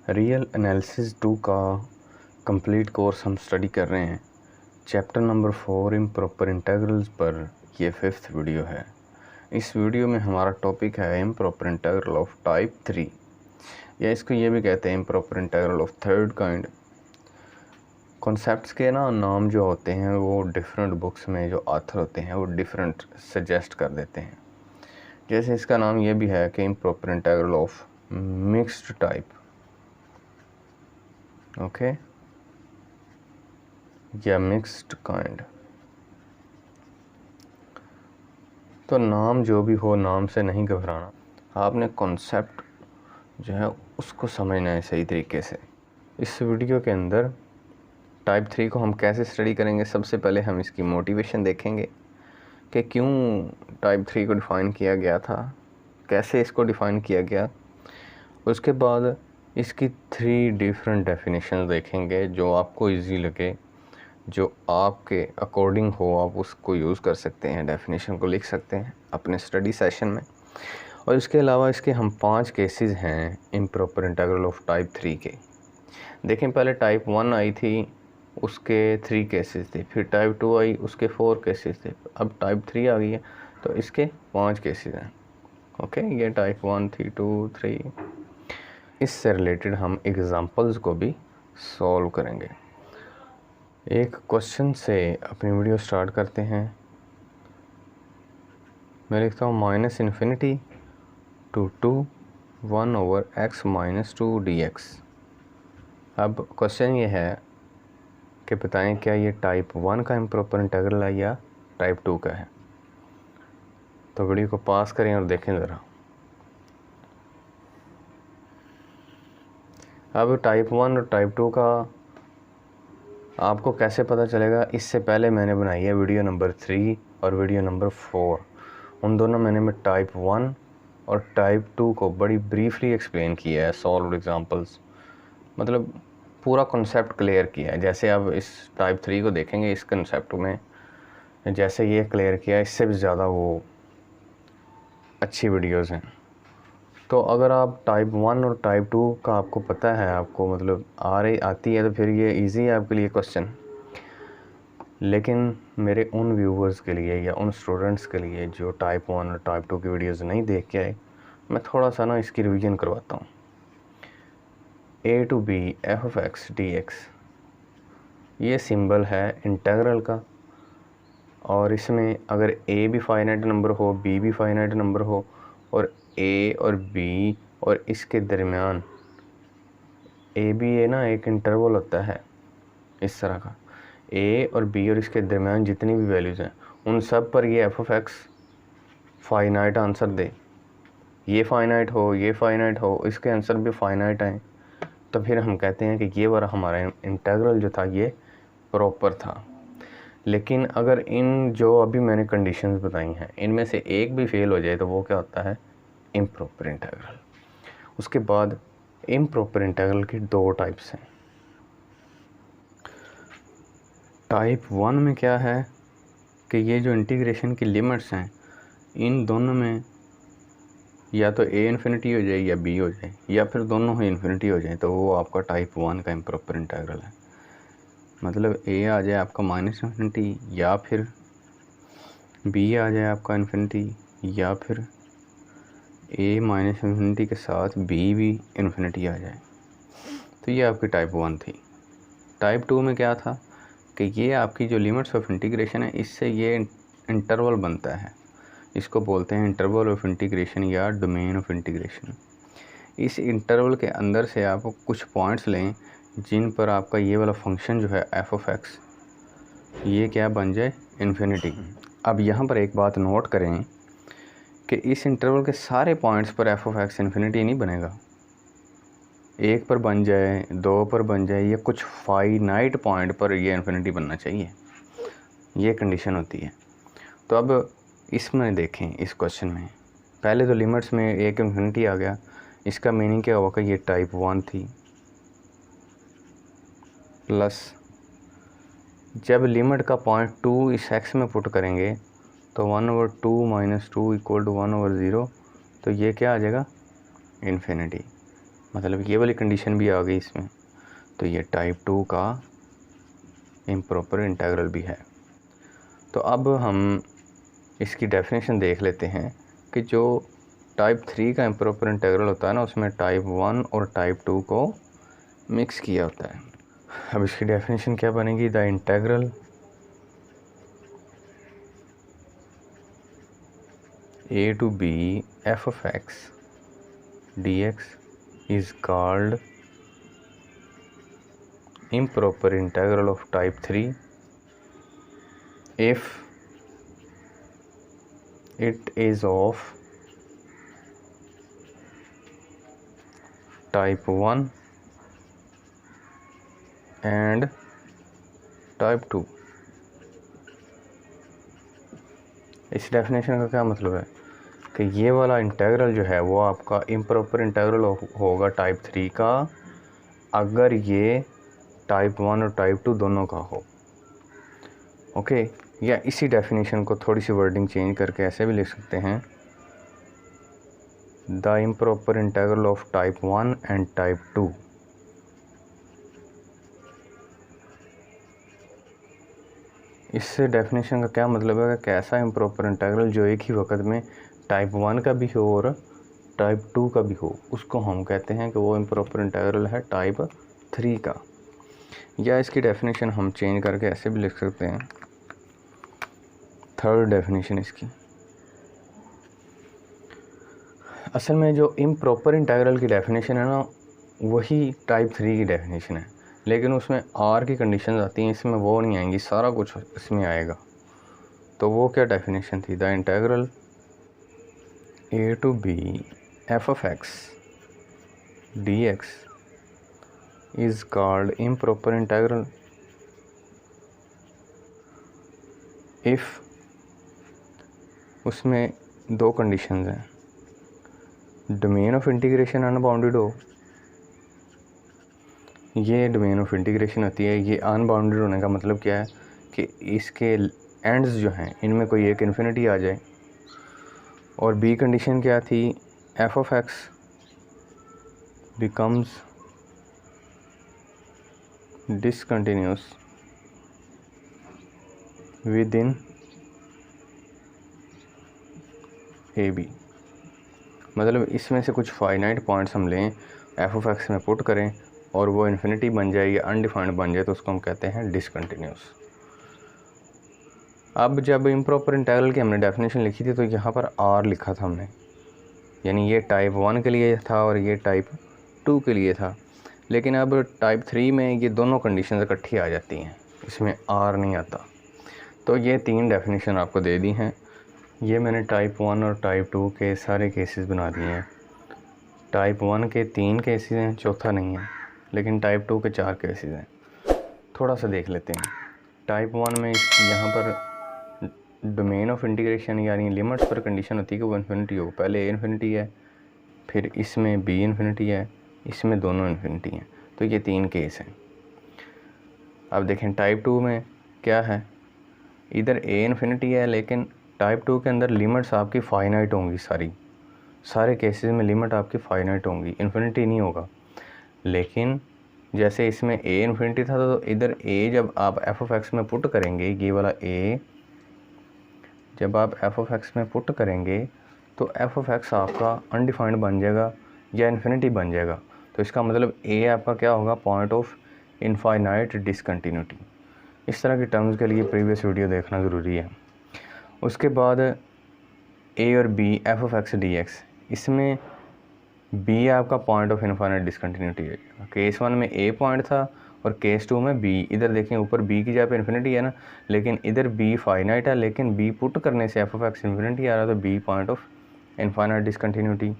Real analysis 2 का complete course हम study कर रहे हैं। चैप्टर नंबर 4 इम्प्रॉपर इंटीग्रल्स पर ये 5th वीडियो है। इस वीडियो में हमारा टॉपिक है इम्प्रॉपर इंटीग्रल ऑफ टाइप 3, या इसको ये भी कहते हैं improper integral of third kind. Concepts के नाम जो होते हैं वो डिफरेंट बुक्स में जो ऑथर होते हैं वो डिफरेंट सजेस्ट कर देते हैं। जैसे इसका नाम ये भी है कि improper integral of mixed type, okay, या मिक्स्ड काइंड। तो नाम जो भी हो, नाम से नहीं घबराना, आपने कॉन्सेप्ट जो है उसको समझना है सही तरीके से। इस वीडियो के अंदर टाइप 3 को हम कैसे स्टडी करेंगे, सबसे पहले हम इसकी मोटिवेशन देखेंगे कि क्यों टाइप 3 को डिफ़ाइन किया गया था, कैसे इसको डिफ़ाइन किया गया। उसके बाद इसकी 3 डिफरेंट डेफिनेशन देखेंगे जो आपको इजी लगे, जो आपके अकॉर्डिंग हो, आप उसको यूज़ कर सकते हैं, डेफिनेशन को लिख सकते हैं अपने स्टडी सेशन में। और इसके अलावा इसके हम 5 केसेस हैं इम्प्रॉपर इंटीग्रल ऑफ टाइप 3 के। देखें, पहले टाइप 1 आई थी, उसके 3 केसेस थे, फिर टाइप 2 आई, उसके 4 केसेस थे, अब टाइप 3 आ गई है तो इसके 5 केसेस हैं। ओके, ये टाइप 1 थी, 2, 3। इससे रिलेटेड हम एग्ज़ाम्पल्स को भी सॉल्व करेंगे। एक क्वेश्चन से अपनी वीडियो स्टार्ट करते हैं। मैं लिखता हूँ -∞ to 2 1/x - 2 dx। अब क्वेश्चन ये है कि बताएं क्या ये टाइप 1 का इम्प्रॉपर इंटीग्रल है या टाइप 2 का है। तो वीडियो को पास करें और देखें ज़रा। अब टाइप 1 और टाइप 2 का आपको कैसे पता चलेगा, इससे पहले मैंने बनाई है वीडियो नंबर 3 और वीडियो नंबर 4। उन दोनों मैंने में टाइप 1 और टाइप 2 को बड़ी ब्रीफली एक्सप्लेन किया है, सॉल्व एग्जांपल्स, मतलब पूरा कॉन्सेप्ट क्लियर किया है। जैसे अब इस टाइप 3 को देखेंगे, इस कॉन्सेप्ट में जैसे ये क्लियर किया, इससे भी ज़्यादा वो अच्छी वीडियोज़ हैं। तो अगर आप टाइप 1 और टाइप 2 का आपको पता है, आपको मतलब आती है, तो फिर ये इजी है आपके लिए क्वेश्चन। लेकिन मेरे उन व्यूवर्स के लिए या उन स्टूडेंट्स के लिए जो टाइप 1 और टाइप 2 की वीडियोस नहीं देख के आए, मैं थोड़ा सा इसकी रिवीजन करवाता हूँ। a to b f(x) dx, ये सिंबल है इंटीग्रल का, और इसमें अगर a भी फाइनाइट नंबर हो, b भी फाइनाइट नंबर हो, और a और b और इसके दरमियान a b एक इंटरवल होता है इस तरह का, a और b और इसके दरमियान जितनी भी वैल्यूज़ हैं उन सब पर ये f(x) फाइनाइट आंसर दे। ये फाइनाइट हो, ये फाइनाइट हो, इसके आंसर भी फाइनाइट आए, तो फिर हम कहते हैं कि ये वाला हमारा इंटीग्रल जो था ये प्रॉपर था। लेकिन अगर इन जो अभी मैंने कंडीशंस बताई हैं इनमें से एक भी फेल हो जाए तो वो क्या होता है, इम्प्रॉपर इंटीग्रल। उसके बाद इम्प्रॉपर इंटीग्रल की 2 टाइप्स हैं। टाइप 1 में क्या है कि ये जो इंटीग्रेशन की लिमिट्स हैं इन दोनों में या तो a इन्फिनिटी हो जाए या b हो जाए, या फिर दोनों ही इन्फिनिटी हो जाए, तो वो आपका टाइप 1 का इम्प्रॉपर इंटीग्रल है। मतलब a आ जाए आपका -∞, या फिर b आ जाए आपका इन्फिनिटी, या फिर a -∞ के साथ b भी इन्फिनिटी आ जाए, तो ये आपकी टाइप 1 थी। टाइप 2 में क्या था कि ये आपकी जो लिमिट्स ऑफ इंटीग्रेशन है इससे ये इंटरवल बनता है, इसको बोलते हैं इंटरवल ऑफ इंटीग्रेशन या डोमेन ऑफ इंटीग्रेशन। इस इंटरवल के अंदर से आप कुछ पॉइंट्स लें जिन पर आपका ये वाला फंक्शन जो है f(x) ये क्या बन जाए, इन्फिनिटी। अब यहाँ पर एक बात नोट करें कि इस इंटरवल के सारे पॉइंट्स पर f(x) इन्फिनिटी नहीं बनेगा। 1 पर बन जाए, 2 पर बन जाए, या कुछ फाइनाइट पॉइंट पर ये इन्फिनिटी बनना चाहिए, ये कंडीशन होती है। तो अब इसमें देखें, इस क्वेश्चन में पहले तो लिमिट्स में एक इन्फिनिटी आ गया, इसका मीनिंग क्या होगा, ये टाइप 1 थी। प्लस जब लिमिट का पॉइंट 2 इस x में पुट करेंगे तो 1/2 - 2 = 1/0, तो ये क्या आ जाएगा, इन्फिनिटी। मतलब ये वाली कंडीशन भी आ गई इसमें, तो ये टाइप 2 का इम्प्रॉपर इंटीग्रल भी है। तो अब हम इसकी डेफिनेशन देख लेते हैं कि जो टाइप 3 का इम्प्रॉपर इंटीग्रल होता है ना, उसमें टाइप 1 और टाइप 2 को मिक्स किया होता है। अब इसकी डेफिनेशन क्या बनेगी? The integral a to b f of x dx is called improper integral of type 3 if it is of type 1 and type 2। इस डेफिनेशन का क्या मतलब है कि ये वाला इंटीग्रल जो है वो आपका इम्प्रॉपर इंटीग्रल होगा टाइप 3 का अगर ये टाइप 1 और टाइप 2 दोनों का हो। ओके, या इसी डेफिनेशन को थोड़ी सी वर्डिंग चेंज करके ऐसे भी लिख सकते हैं, the improper integral of type 1 and type 2 इससे डेफिनेशन का क्या मतलब है कि कैसा इम्प्रॉपर इंटीग्रल जो एक ही वक्त में टाइप 1 का भी हो और टाइप 2 का भी हो, उसको हम कहते हैं कि वो इम्प्रॉपर इंटीग्रल है टाइप 3 का। या इसकी डेफिनेशन हम चेंज करके ऐसे भी लिख सकते हैं, थर्ड डेफिनेशन इसकी। असल में जो इम्प्रॉपर इंटीग्रल की डेफिनेशन है ना, वही टाइप 3 की डेफिनेशन है, लेकिन उसमें आर की कंडीशन आती हैं, इसमें वो नहीं आएंगी, सारा कुछ इसमें आएगा। तो वो क्या डेफिनेशन थी? The integral a to b f of x dx is called improper integral if उसमें दो कंडीशंस हैं, डोमेन ऑफ इंटीग्रेशन अनबाउंडेड हो, ये डोमेन ऑफ इंटीग्रेशन होती है। ये अनबाउंडेड होने का मतलब क्या है कि इसके एंड्स जो हैं इनमें कोई एक इन्फिनिटी आ जाए। और बी कंडीशन क्या थी? F of X becomes discontinuous within A B. मतलब इसमें से कुछ फाइनाइट पॉइंट्स हम लें, एफ ऑफ एक्स में पुट करें और वो इन्फिनिटी बन जाए या अनडिफाइंड बन जाए, तो उसको हम कहते हैं डिसकंटिन्यूस। अब जब इम्प्रॉपर इंटीग्रल की हमने डेफिनेशन लिखी थी तो यहाँ पर आर लिखा था हमने, यानी ये टाइप 1 के लिए था और ये टाइप 2 के लिए था। लेकिन अब टाइप 3 में ये दोनों कंडीशन इकट्ठी आ जाती हैं, इसमें आर नहीं आता। तो ये तीन डेफिनेशन आपको दे दी हैं। ये मैंने टाइप 1 और टाइप 2 के सारे केसेस बना दिए हैं। टाइप 1 के 3 केसेस हैं, चौथा नहीं है, लेकिन टाइप 2 के 4 केसेस हैं। थोड़ा सा देख लेते हैं। टाइप 1 में यहाँ पर डोमेन ऑफ इंटीग्रेशन यानी लिमिट्स पर कंडीशन होती है कि वो इन्फिनिटी हो। पहले ए इन्फिनिटी है, फिर इसमें बी इन्फिनिटी है, इसमें दोनों इन्फिनिटी हैं। तो ये तीन केस हैं। अब देखें टाइप 2 में क्या है, इधर ए इन्फिनिटी है, लेकिन टाइप 2 के अंदर लिमिट्स आपकी फाइनाइट होंगी, सारे केसेस में लिमिट आपकी फाइनाइट होंगी, इन्फिनिटी नहीं होगा। लेकिन जैसे इसमें ए इन्फिनिटी था तो इधर ए जब आप एफ ऑफ एक्स में पुट करेंगे, ये वाला ए जब आप एफ ऑफ एक्स में पुट करेंगे तो एफ ऑफ एक्स आपका अनडिफाइंड बन जाएगा या इन्फिनिटी बन जाएगा। तो इसका मतलब ए आपका क्या होगा? Point of infinite discontinuity. इस तरह के टर्म्स के लिए प्रीवियस वीडियो देखना ज़रूरी है। उसके बाद ए और B F of X D X, इसमें बी आपका पॉइंट ऑफ इनफाइनाइट डिसकंटिन्यूटी है। केस 1 में ए पॉइंट था और केस 2 में बी। इधर देखें ऊपर बी की जगह पे इन्फिनिटी है ना, लेकिन इधर बी फाइनाइट है, लेकिन बी पुट करने से एफ ऑफ एक्स इन्फिनिटी आ रहा है, तो B point of infinite discontinuity.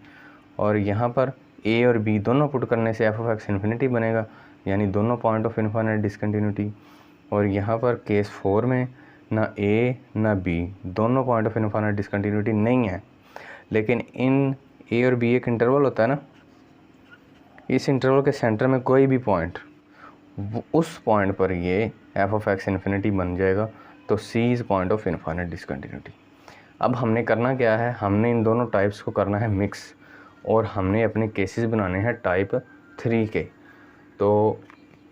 और यहाँ पर ए और बी दोनों पुट करने से एफ ऑफ एक्स इन्फिनिटी बनेगा, यानी दोनों पॉइंट ऑफ इनफाइनाइट डिसकंटिन्यूटी। और यहाँ पर केस 4 में ना ए ना बी दोनों पॉइंट ऑफ इनफाइनाइट डिसकंटिन्यूटी नहीं है, लेकिन इन ए और बी एक इंटरवल होता है ना, इस इंटरवल के सेंटर में कोई भी पॉइंट, उस पॉइंट पर ये एफ ऑफ एक्स इन्फिनिटी बन जाएगा। तो C is point of infinite discontinuity. अब हमने करना क्या है, हमने इन दोनों टाइप्स को करना है मिक्स, और हमने अपने केसेस बनाने हैं टाइप 3 के। तो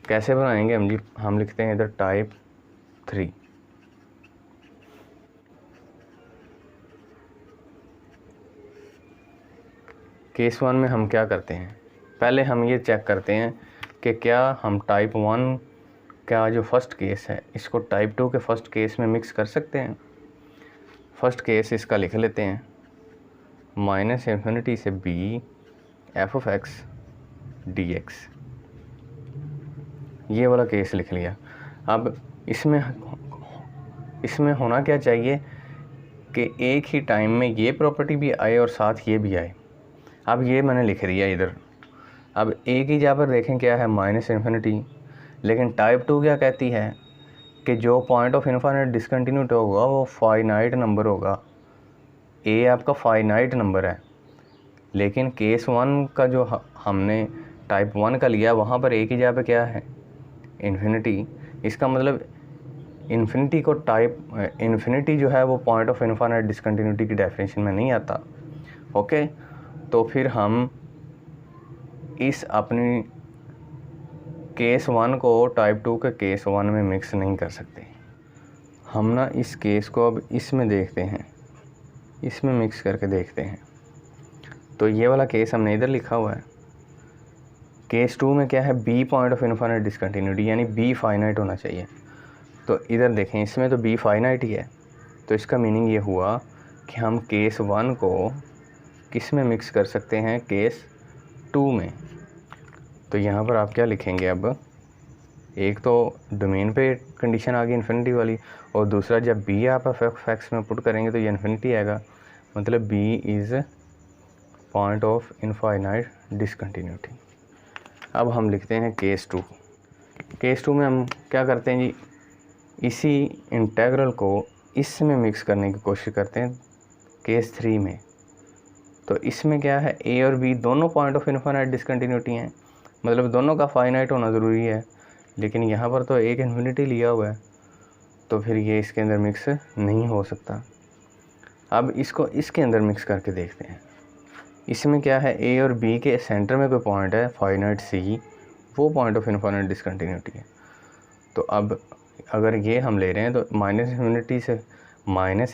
कैसे बनाएंगे हम जी, हम लिखते हैं इधर टाइप 3। केस 1 में हम क्या करते हैं, पहले हम ये चेक करते हैं कि क्या हम टाइप 1 का जो फर्स्ट केस है इसको टाइप 2 के फर्स्ट केस में मिक्स कर सकते हैं। फर्स्ट केस इसका लिख लेते हैं, -∞ से b f(x) dx। ये वाला केस लिख लिया। अब इसमें होना क्या चाहिए कि एक ही टाइम में ये प्रॉपर्टी भी आए और साथ ये भी आए। अब ये मैंने लिख दिया इधर। अब एक ही जगह पर देखें क्या है, -∞, लेकिन टाइप 2 क्या कहती है कि जो पॉइंट ऑफ इनफाइनाइट डिसकंटिन्यूटी होगा वो फाइनाइट नंबर होगा। ए आपका फाइनाइट नंबर है, लेकिन केस 1 का जो हमने टाइप 1 का लिया वहाँ पर एक ही जगह पे क्या है, इन्फिनिटी। इसका मतलब इन्फिनिटी जो है वो पॉइंट ऑफ इनफाइनाइट डिसकंटिन्यूटी की डेफिनेशन में नहीं आता। ओके, तो फिर हम इस अपनी केस 1 को टाइप 2 के केस 1 में मिक्स नहीं कर सकते। हम ना इस केस को अब इसमें देखते हैं, इसमें मिक्स करके देखते हैं। तो ये वाला केस हमने इधर लिखा हुआ है। केस 2 में क्या है, B point of infinite discontinuity, यानी बी फाइनाइट होना चाहिए। तो इधर देखें, इसमें तो बी फाइनाइट ही है। तो इसका मीनिंग ये हुआ कि हम केस 1 को किस में मिक्स कर सकते हैं, केस 2 में। तो यहाँ पर आप क्या लिखेंगे, अब एक तो डोमेन पे कंडीशन आ गई इन्फिनिटी वाली, और दूसरा जब बी आप f(x) में पुट करेंगे तो ये इन्फिनिटी आएगा, मतलब B is point of infinite discontinuity. अब हम लिखते हैं केस 2। केस 2 में हम क्या करते हैं जी, इसी इंटेग्रल को इसमें मिक्स करने की कोशिश करते हैं केस 3 में। तो इसमें क्या है, ए और बी दोनों पॉइंट ऑफ इनफाइनाइट डिसकंटिन्यूटी हैं, मतलब दोनों का फाइनाइट होना ज़रूरी है, लेकिन यहाँ पर तो एक इन्फिनिटी लिया हुआ है, तो फिर ये इसके अंदर मिक्स नहीं हो सकता। अब इसको इसके अंदर मिक्स करके देखते हैं। इसमें क्या है, ए और बी के सेंटर में कोई पॉइंट है फाइनाइट सी, वो पॉइंट ऑफ इनफाइनाइट डिसकंटिन्यूटी है। तो अब अगर ये हम ले रहे हैं तो -∞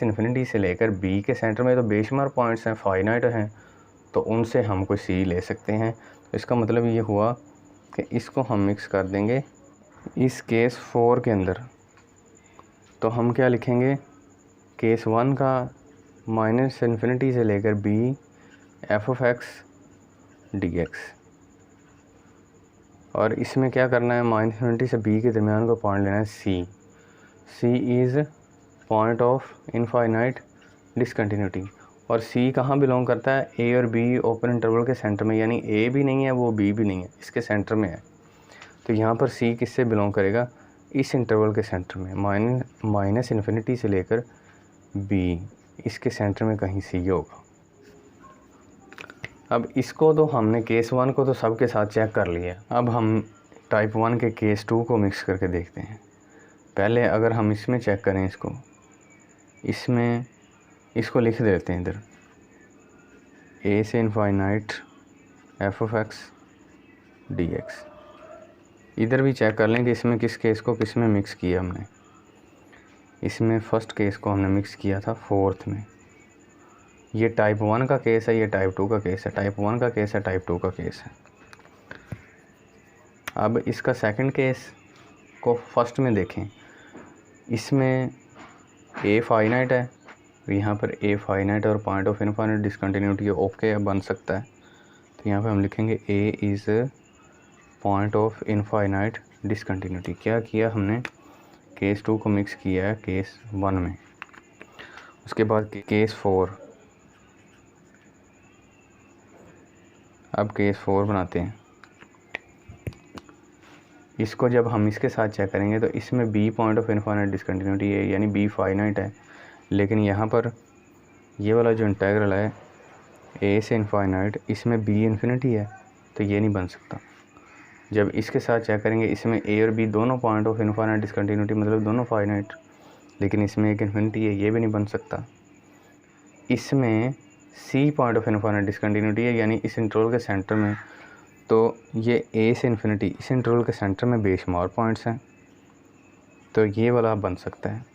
से लेकर बी के सेंटर में तो बेशुमार पॉइंट्स हैं, फाइनाइट हैं, तो उनसे हम कोई सी ले सकते हैं। तो इसका मतलब ये हुआ कि इसको हम मिक्स कर देंगे इस केस 4 के अंदर। तो हम क्या लिखेंगे, केस 1 का -∞ से लेकर b f(x) dx, और इसमें क्या करना है, -∞ से b के दरमियान का पॉइंट लेना है c। c is point of infinite discontinuity, और c कहाँ बिलोंग करता है, a और b ओपन इंटरवल के सेंटर में, यानी a भी नहीं है वो b भी नहीं है, इसके सेंटर में है। तो यहाँ पर c किससे बिलोंग करेगा, इस इंटरवल के सेंटर में, -∞ से लेकर b, इसके सेंटर में कहीं c होगा। अब इसको तो हमने केस 1 को तो सब के साथ चेक कर लिया, अब हम टाइप 1 के केस 2 को मिक्स करके देखते हैं। पहले अगर हम इसमें चेक करें, इसको लिख देते हैं इधर, a से इनफाइनाइट f(x) dx। इधर भी चेक कर लें कि इसमें किस केस को किस में मिक्स किया हमने। इसमें फर्स्ट केस को हमने मिक्स किया था 4th में। ये टाइप 1 का केस है, ये टाइप 2 का केस है, टाइप 1 का केस है, टाइप 2 का केस है। अब इसका सेकंड केस को फर्स्ट में देखें, इसमें a फाइनाइट है, यहाँ पर a फाइनाइट और point of infinite discontinuity okay बन सकता है। तो यहाँ पे हम लिखेंगे a is point of infinite discontinuity. क्या किया हमने, केस 2 को मिक्स किया है केस 1 में। उसके बाद केस 4, अब केस 4 बनाते हैं। इसको जब हम इसके साथ चेक करेंगे तो इसमें b point of infinite discontinuity है, यानी b फाइनाइट है, लेकिन यहाँ पर ये वाला जो इंटेग्रल है a से इनफाइनाइट, इसमें b इन्फिनिटी है, तो ये नहीं बन सकता। जब इसके साथ चेक करेंगे, इसमें a और b दोनों पॉइंट ऑफ इनफाइनाइट डिसकंटिन्यूटी, मतलब दोनों फाइनाइट, लेकिन इसमें एक इन्फिनिटी है, ये भी नहीं बन सकता। इसमें c point of infinite discontinuity है, यानी इस इंटरवल के सेंटर में तो ये ए से इन्फिनिटी, इस इंटरवल के सेंटर में बेशुमार पॉइंट्स हैं, तो ये वाला बन सकता है।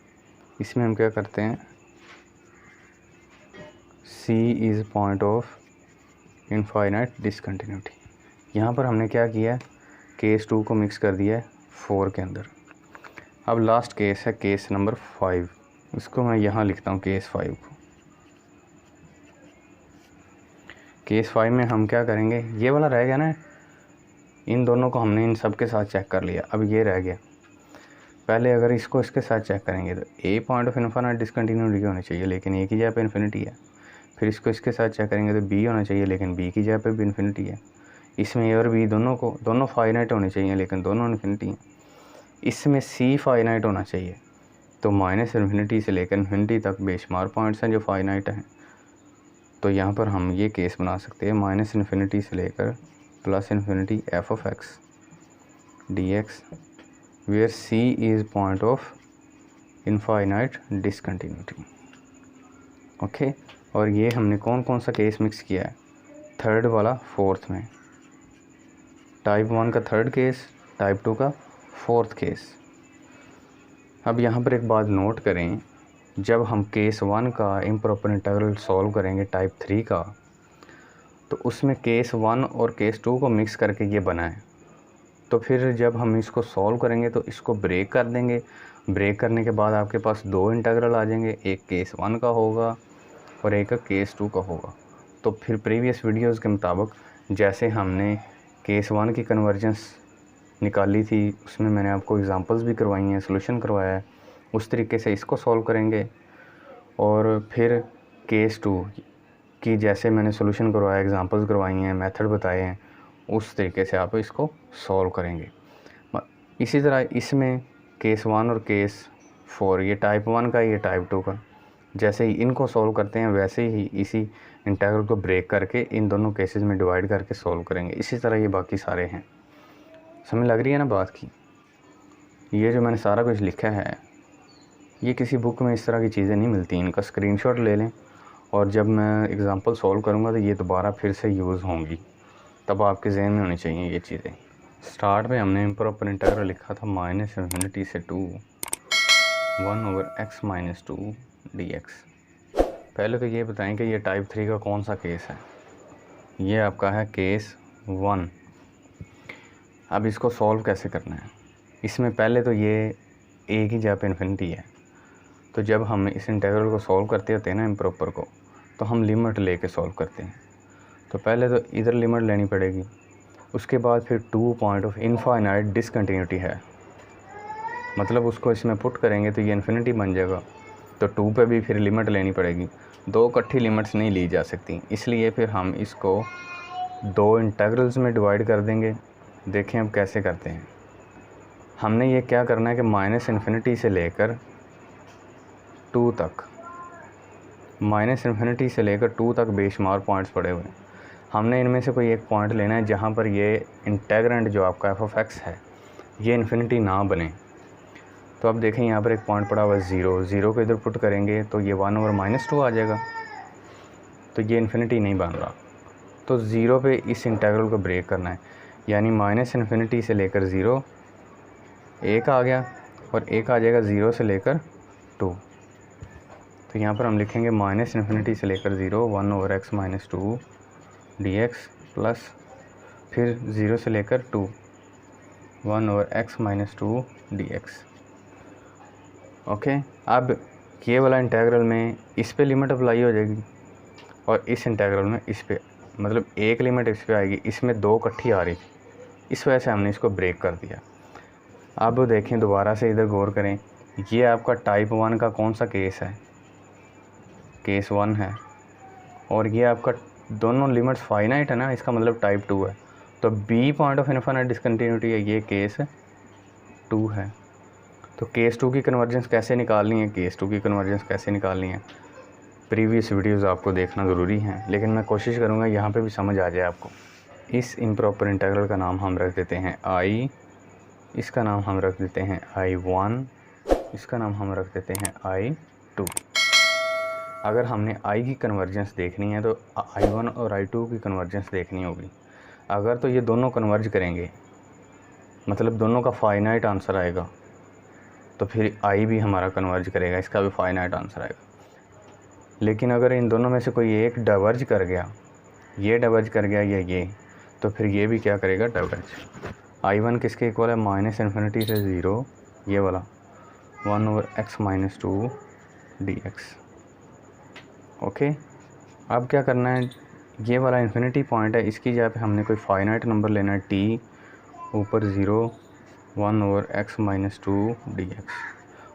इसमें हम क्या करते हैं, C is point of infinite discontinuity. यहाँ पर हमने क्या किया है, केस 2 को मिक्स कर दिया है 4 के अंदर। अब लास्ट केस है केस नंबर 5, इसको मैं यहाँ लिखता हूँ केस 5 को। केस 5 में हम क्या करेंगे, ये वाला रह गया ना, इन दोनों को हमने इन सब के साथ चेक कर लिया, अब ये रह गया। पहले अगर इसको इसके साथ चेक करेंगे तो ए पॉइंट ऑफ इनफाइनाइट डिसकंटिन्यूटी होना चाहिए, लेकिन ए की जगह पे इन्फिनिटी है। फिर इसको इसके साथ चेक करेंगे तो बी होना चाहिए, लेकिन बी की जगह पे भी इन्फिनिटी है। इसमें ए और बी दोनों फाइनाइट होने चाहिए, लेकिन दोनों इन्फिनिटी हैं। इसमें सी फाइनाइट होना चाहिए, तो माइनस इन्फिनिटी से लेकर इन्फिनिटी तक बेशुमार पॉइंट्स हैं जो फाइनाइट हैं। तो यहाँ पर हम ये केस बना सकते हैं, माइनस इन्फिनिटी से लेकर plus infinity F of X D X where C is point of infinite discontinuity. Okay, और ये हमने कौन कौन सा केस मिक्स किया है, थर्ड वाला फोर्थ में, टाइप 1 का थर्ड केस, टाइप 2 का फोर्थ केस। अब यहाँ पर एक बात नोट करें, जब हम केस 1 का इम्प्रॉपर इंटीग्रल सॉल्व करेंगे टाइप 3 का, तो उसमें केस 1 और केस 2 को मिक्स करके ये बना है। तो फिर जब हम इसको सॉल्व करेंगे तो इसको ब्रेक कर देंगे, ब्रेक करने के बाद आपके पास 2 इंटीग्रल आ जाएंगे, एक केस 1 का होगा और एक का केस 2 का होगा। तो फिर प्रीवियस वीडियोज़ के मुताबिक जैसे हमने केस 1 की कन्वर्जेंस निकाली थी, उसमें मैंने आपको एग्जांपल्स भी करवाई हैं, सॉल्यूशन करवाया है, उस तरीके से इसको सॉल्व करेंगे। और फिर केस 2 की जैसे मैंने सॉल्यूशन करवाया, एग्जांपल्स करवाई हैं, मेथड बताए हैं, उस तरीके से आप इसको सॉल्व करेंगे। इसी तरह इसमें केस 1 और केस 4, ये टाइप 1 का, ये टाइप 2 का, जैसे ही इनको सॉल्व करते हैं वैसे ही इसी इंटीग्रल को ब्रेक करके इन दोनों केसेस में डिवाइड करके सॉल्व करेंगे। इसी तरह ये बाकी सारे हैं। समझ लग रही है ना बात की। ये जो मैंने सारा कुछ लिखा है, ये किसी बुक में इस तरह की चीज़ें नहीं मिलती, इनका स्क्रीनशॉट ले लें और जब मैं एग्ज़ाम्पल सॉल्व करूँगा तो ये दोबारा फिर से यूज़ होंगी, तब आपके जहन में होनी चाहिए ये चीज़ें। स्टार्ट में हमने इम्प्रॉपर इंटीग्रल लिखा था माइनस इन्फिनिटी से 2 1/x - 2 dx। पहले तो ये बताएं कि ये टाइप 3 का कौन सा केस है। ये आपका है केस 1। अब इसको सॉल्व कैसे करना है, इसमें पहले तो ये ए की जगह पे इन्फिनिटी है, तो जब हम इस इंटीग्रल को सॉल्व करते होते हैं ना इम्प्रॉपर को, तो हम लिमिट लेके सॉल्व करते हैं। तो पहले तो इधर लिमिट लेनी पड़ेगी, उसके बाद फिर 2 पॉइंट ऑफ इनफाइनाइट डिसकंटिन्यूटी है, मतलब उसको इसमें पुट करेंगे तो ये इन्फिनिटी बन जाएगा। तो 2 पे भी फिर लिमिट लेनी पड़ेगी, 2 इकट्ठी लिमिट्स नहीं ली जा सकती, इसलिए फिर हम इसको 2 इंटीग्रल्स में डिवाइड कर देंगे। देखें अब कैसे करते हैं। हमने ये क्या करना है कि माइनस इन्फिनिटी से लेकर 2 तक, माइनस इन्फिनिटी से लेकर 2 तक बेशुमार पॉइंट्स पड़े हुए हैं। हमने इनमें से कोई एक पॉइंट लेना है जहाँ पर ये इंटेग्रेंड जो आपका एफ ऑफ एक्स है ये इन्फिनिटी ना बने। तो अब देखें यहाँ पर एक पॉइंट पड़ा हुआ है 0 को इधर पुट करेंगे तो ये 1/-2 आ जाएगा, तो ये इन्फिनिटी नहीं बन रहा। तो 0 पे इस इंटीग्रल को ब्रेक करना है, यानी माइनस इन्फिनिटी से लेकर 0 एक आ गया और एक आ जाएगा 0 से लेकर 2। तो यहाँ पर हम लिखेंगे माइनस इन्फिनिटी से लेकर 0 1/x - 2 dx प्लस फिर 0 से लेकर 2 1/x - 2 dx। ओके, अब ये वाला इंटीग्रल में इस पे लिमिट अप्लाई हो जाएगी और इस इंटीग्रल में इस पे, मतलब एक लिमिट इस पे आएगी, इसमें 2 इकट्ठी आ रही थी, इस वजह से हमने इसको ब्रेक कर दिया। अब देखें दोबारा से इधर गौर करें, ये आपका टाइप 1 का कौन सा केस है, केस 1 है, और ये आपका दोनों लिमिट्स फाइनाइट है ना, इसका मतलब टाइप 2 है। तो B point of infinite discontinuity है, ये केस 2 है। तो केस 2 की कन्वर्जेंस कैसे निकालनी है, केस 2 की कन्वर्जेंस कैसे निकालनी है, प्रीवियस वीडियोस आपको देखना ज़रूरी है, लेकिन मैं कोशिश करूँगा यहाँ पे भी समझ आ जाए आपको। इस इम्प्रॉपर इंटीग्रल का नाम हम रख देते हैं आई, इसका नाम हम रख देते हैं I1, इसका नाम हम रख देते हैं I2। अगर हमने I की कन्वर्जेंस देखनी है तो I1 और I2 की कन्वर्जेंस देखनी होगी। अगर तो ये दोनों कन्वर्ज करेंगे, मतलब दोनों का फाइनाइट आंसर आएगा, तो फिर आई भी हमारा कन्वर्ज करेगा, इसका भी फाइनाइट आंसर आएगा। लेकिन अगर इन दोनों में से कोई एक डाइवर्ज कर गया, ये डाइवर्ज कर गया या ये, तो फिर ये भी क्या करेगा, डाइवर्ज। I1 किसके इक्वल है, -∞ से 0, ये वाला 1/x - 2dx। ओके, अब क्या करना है, ये वाला इन्फिनिटी पॉइंट है, इसकी जगह पे हमने कोई फाइनाइट नंबर लेना है, t ऊपर 0 1/x - 2dx,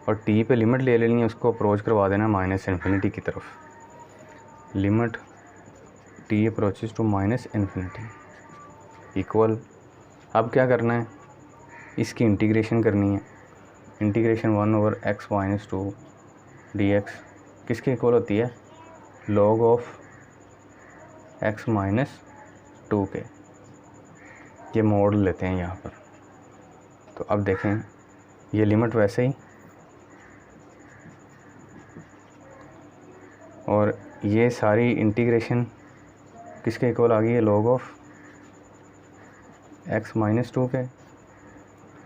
और t पे लिमिट ले लेनी है, उसको अप्रोच करवा देना -∞ की तरफ। Limit t approaches to -∞, equal. अब क्या करना है, इसकी इंटीग्रेशन करनी है। इंटीग्रेशन 1/x - 2dx किसके इक्वल होती है, log ऑफ x - 2 के। ये मोड़ लेते हैं यहाँ पर। तो अब देखें, ये लिमिट वैसे ही, और ये सारी इंटीग्रेशन किसके इक्वल आ गई है, log ऑफ x - 2 के।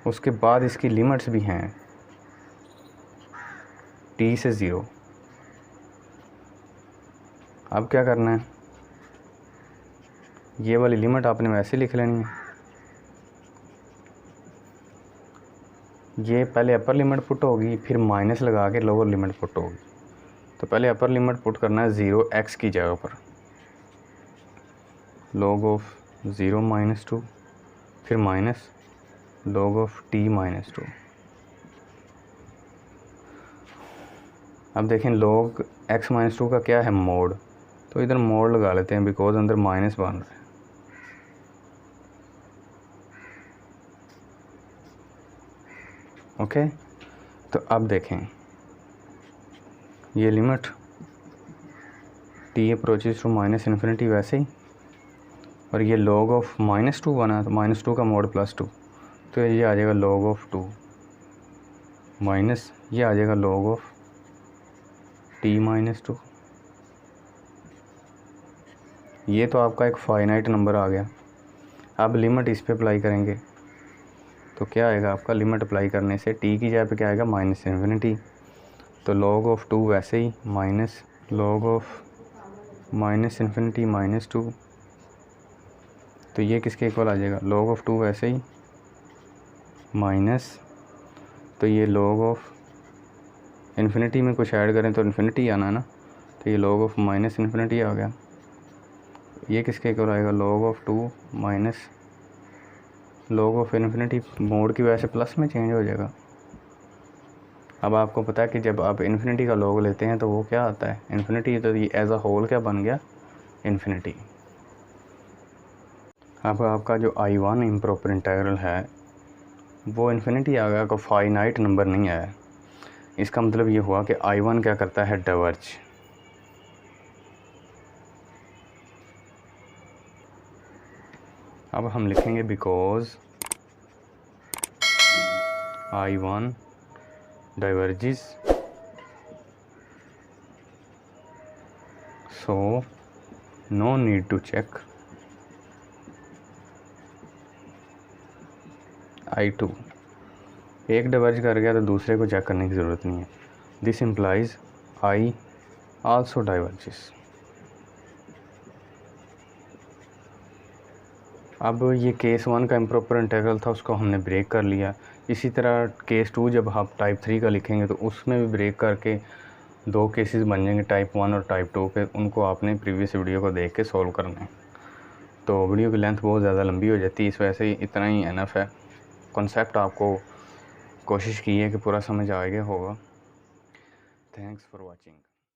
उसके बाद इसकी लिमिट्स भी हैं t से 0। अब क्या करना है, ये वाली लिमिट आपने वैसे लिख लेनी है। ये पहले अपर लिमिट पुट होगी, फिर माइनस लगा के लोअर लिमिट पुट होगी। तो पहले अपर लिमिट पुट करना है 0x की जगह पर, log ऑफ 0 - 2, फिर माइनस log ऑफ t - 2। अब देखें log x - 2 का क्या है, मोड, तो इधर मोड लगा लेते हैं, बिकॉज अंदर माइनस बन रहा है। ओके, तो अब देखें, ये लिमिट t अप्रोचेस टू -∞ वैसे ही, और ये log ऑफ -2 बना, तो -2 का मोड +2, तो ये आ जाएगा log ऑफ 2 माइनस, ये आ जाएगा log ऑफ t - 2। ये तो आपका एक फाइनाइट नंबर आ गया। अब लिमिट इस पे अप्लाई करेंगे, तो क्या आएगा आपका, लिमिट अप्लाई करने से t की जगह पे क्या आएगा, -∞, तो log ऑफ 2 वैसे ही, माइनस log ऑफ -∞ - 2, तो ये किसके इक्वल आ जाएगा, log ऑफ 2 वैसे ही, माइनस, तो ये log ऑफ इन्फिनिटी में कुछ ऐड करें तो इन्फिनिटी आना ना, तो ये log ऑफ -∞ आ गया। ये किसके इक्वल आएगा, log of 2 minus log of infinity, mode की वजह से प्लस में चेंज हो जाएगा। अब आपको पता है कि जब आप इन्फिनिटी का log लेते हैं तो वो क्या आता है, इन्फिनिटी, तो ये एज अ होल क्या बन गया, इन्फिनिटी। अब आपका जो I1 इम्प्रॉपर इंटीग्रल है वो इन्फिनिटी आ गया, कोई फाइनाइट नंबर नहीं आया। इसका मतलब ये हुआ कि I1 क्या करता है, डाइवर्ज। अब हम लिखेंगे because I1 diverges, so no need to check I2। एक डाइवर्ज कर गया तो दूसरे को चेक करने की ज़रूरत नहीं है। This implies I also diverges. अब ये केस 1 का इम्प्रॉपर इंटीग्रल था, उसको हमने ब्रेक कर लिया। इसी तरह केस 2 जब आप टाइप 3 का लिखेंगे तो उसमें भी ब्रेक करके 2 केसेस बन जाएंगे, टाइप 1 और टाइप 2 के। उनको आपने प्रीवियस वीडियो को देख के सॉल्व करना है। तो वीडियो की लेंथ बहुत ज़्यादा लंबी हो जाती है, इस वजह से इतना ही एनफ है। कॉन्सेप्ट आपको कोशिश की है कि पूरा समझ आ गया होगा। Thanks for watching.